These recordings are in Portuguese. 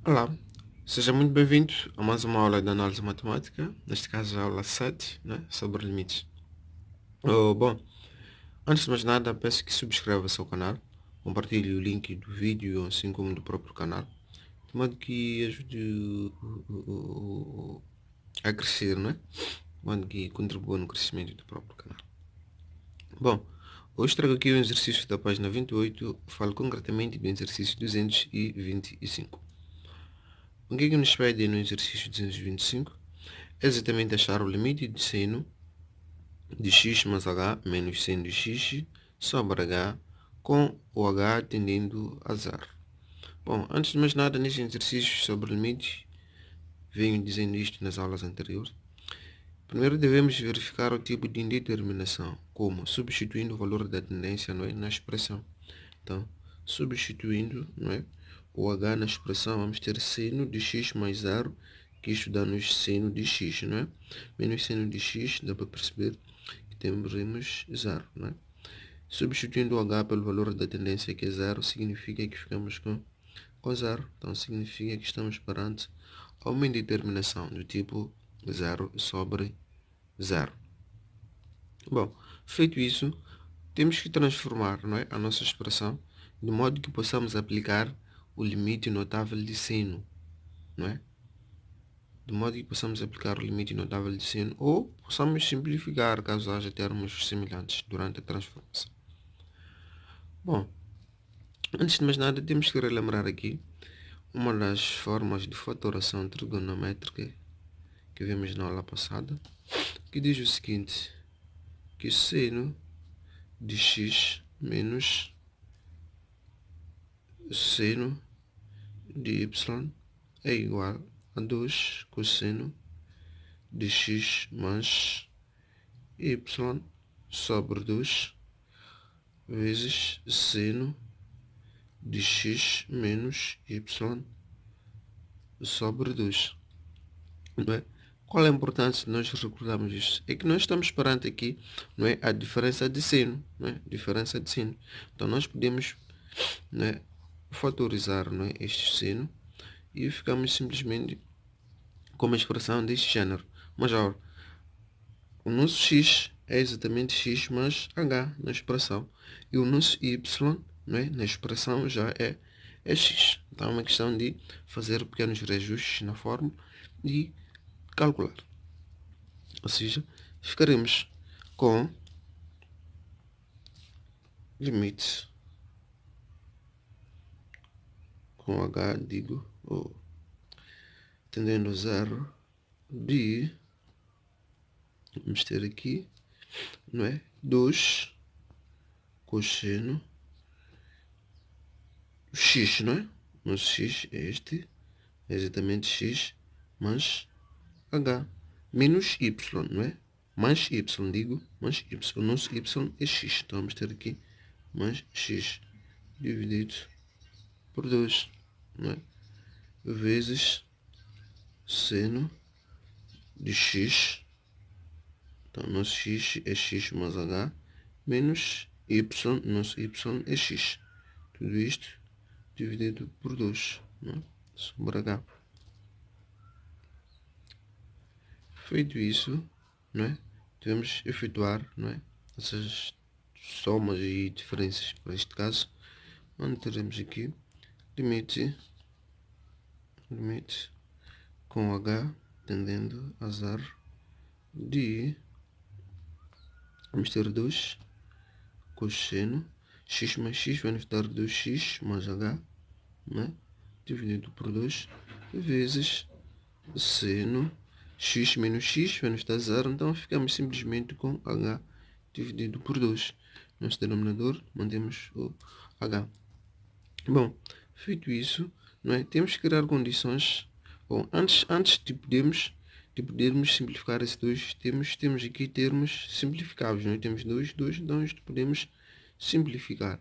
Olá, seja muito bem-vindo a mais uma aula de análise matemática, neste caso a aula 7, né, sobre limites. Bom, antes de mais nada, peço que subscreva o seu canal, compartilhe o link do vídeo, assim como do próprio canal, de modo que ajude a crescer, né? De modo que contribua no crescimento do próprio canal. Bom, hoje trago aqui o exercício da página 28, falo concretamente do exercício 225. O que é que nos pede no exercício 225? É exatamente achar o limite de seno de x mais h menos seno de x sobre h com o h tendendo a zero. Bom, antes de mais nada, neste exercício sobre limites, venho dizendo isto nas aulas anteriores. Primeiro devemos verificar o tipo de indeterminação, como substituindo o valor da tendência, não é, na expressão. Então, substituindo, não é, o h na expressão, vamos ter seno de x mais zero, que isto dá-nos seno de x, não é? Menos seno de x, dá para perceber que temos zero, não é? Substituindo o h pelo valor da tendência, que é zero, significa que ficamos com zero. Então, significa que estamos perante uma indeterminação do tipo zero sobre zero. Bom, feito isso, temos que transformar, não é, a nossa expressão de modo que possamos aplicar o limite notável de seno, não é? De modo que possamos aplicar o limite notável de seno ou possamos simplificar caso haja termos semelhantes durante a transformação. Bom, antes de mais nada, temos que relembrar aqui uma das formas de fatoração trigonométrica que vimos na aula passada, que diz o seguinte, que seno de x menos seno de y é igual a 2 cosseno de x mais y sobre 2 vezes seno de x menos y sobre 2. Não é? Qual é a importância de nós recordarmos isso? É que nós estamos perante aqui, não é, a diferença de seno, não é? Diferença de seno. Então nós podemos, não é, fatorizar, não é, este seno e ficamos simplesmente com uma expressão deste género. Mas ora, o nosso x é exatamente x mais h na expressão e o nosso y, não é, na expressão já é x. Então é uma questão de fazer pequenos reajustes na fórmula e calcular. Ou seja, ficaremos com limite com h, digo, ou tendendo a zero de, vamos ter aqui, não é, 2 cosseno x, não é? Nosso x é este, é exatamente x mais h menos y, não é? Mais y, digo, mais y. O nosso y é x. Então vamos ter aqui mais x dividido por 2, não é? Vezes seno de x. Então nosso x é x mais h menos y. Nosso y é x. Tudo isto dividido por 2, não é? Sobre h. Feito isso, não é? Devemos efetuar, não é, essas somas e diferenças. Para este caso, onde teremos aqui limite com h tendendo a zero de, vamos ter 2 cosseno x mais x vai nos dar 2x mais h, né, dividido por 2 vezes seno x menos x vai nos dar zero, então ficamos simplesmente com h dividido por 2. Nosso denominador mantemos o h. Bom, feito isso, não é? Temos que criar condições. Bom, antes de podermos simplificar esses dois, temos aqui termos simplificáveis, não é? Temos dois, então isto podemos simplificar,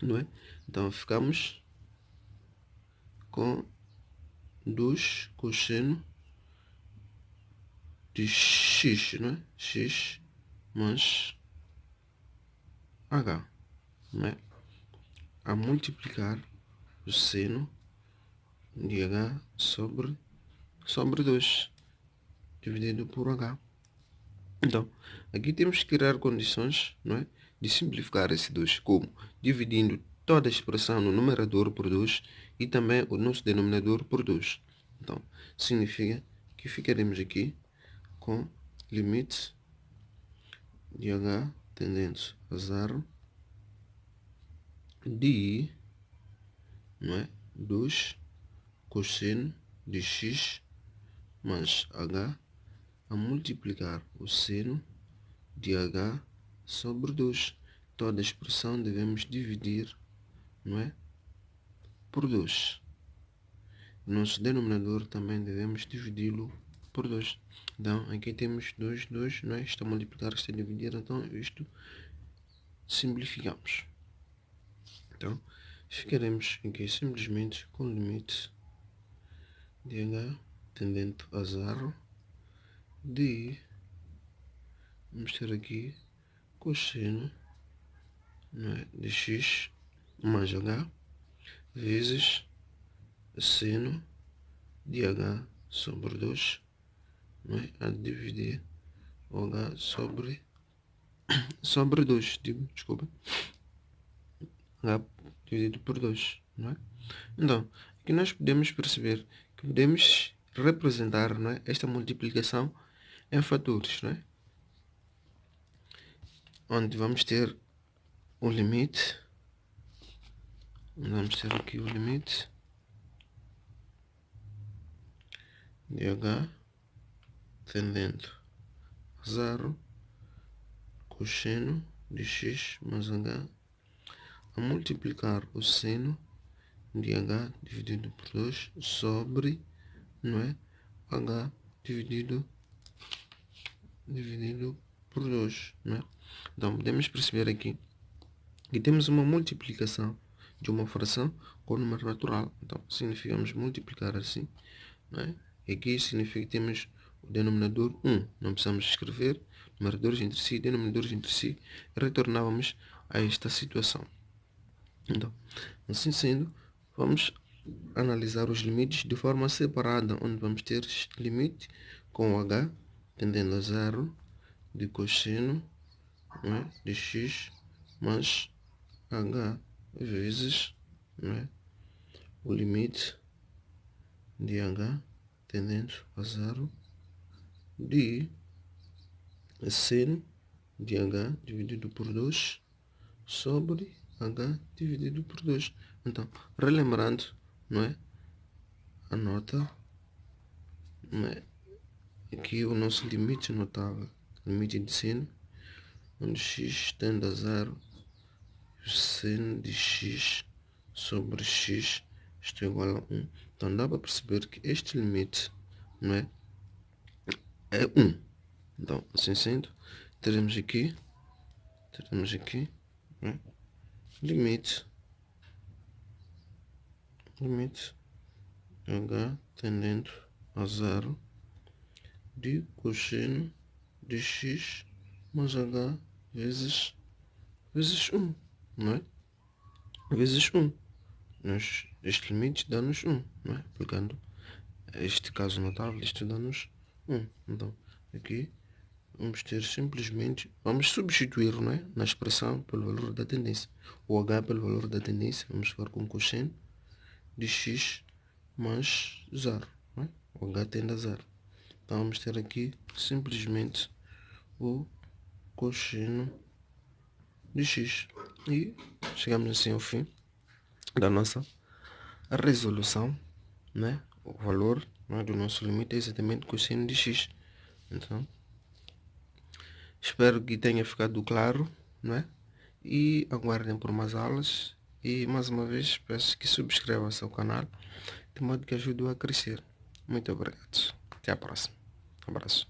não é? Então ficamos com 2 cosseno de x, não é? X mais h, não é? A multiplicar o seno de h sobre 2 dividido por h. Então, aqui temos que criar condições, não é, de simplificar esse 2, como dividindo toda a expressão no numerador por 2 e também o nosso denominador por 2. Então, significa que ficaremos aqui com limite de h tendente a 0 de, não é, 2 cosseno de x mais h a multiplicar o seno de h sobre 2. Toda a expressão devemos dividir, não é, por 2. O nosso denominador também devemos dividi-lo por 2. Então, aqui temos 2, não é? Está a multiplicar, está a dividir, então isto simplificamos. Então, ficaremos aqui simplesmente com o limite de h tendente a 0 de, vamos ter aqui cosseno, não é, de x mais h vezes seno de h sobre 2, não é, a dividir o h sobre 2, desculpa, h dividido por 2, não é? Então, aqui nós podemos perceber que podemos representar, não é, esta multiplicação em fatores, não é? Onde vamos ter o limite, vamos ter aqui o limite de h tendente a 0 cosseno de x mais h a multiplicar o seno de h dividido por 2 sobre, não é, h dividido por 2, não é? Então, podemos perceber aqui que temos uma multiplicação de uma fração com o número natural. Então, significamos multiplicar assim, não é? E aqui significa que temos o denominador 1. Não precisamos escrever numeradores entre si, denominadores entre si. E retornávamos a esta situação. Então, assim sendo, vamos analisar os limites de forma separada, onde vamos ter limite com o h tendendo a 0 de cosseno, não é, de x mais h vezes, não é, o limite de h tendendo a 0 de seno de h dividido por 2 sobre h dividido por 2. Então, relembrando, não é, a nota, não é, aqui o nosso limite notável, limite de seno, onde x tende a 0, seno de x sobre x está igual a 1. Então dá para perceber que este limite, não é 1. Então, assim sendo, teremos aqui, não é, limite h tendendo a 0 de cosseno de x mais h vezes 1, não é? Vezes 1. Este limite dá-nos 1, não é? Aplicando este caso notável, isto dá-nos 1. Então, aqui vamos ter simplesmente, vamos substituir, não é, na expressão pelo valor da tendência. O h pelo valor da tendência, vamos ficar com cosseno de x mais 0, não é? O h tende a 0. Então vamos ter aqui simplesmente o cosseno de x. E chegamos assim ao fim da nossa resolução, né? O valor, né, do nosso limite é exatamente cosseno de x. Então, espero que tenha ficado claro, né? E aguardem por mais aulas. E mais uma vez peço que subscrevam-se ao canal, de modo que ajude a crescer. Muito obrigado. Até a próxima. Um abraço.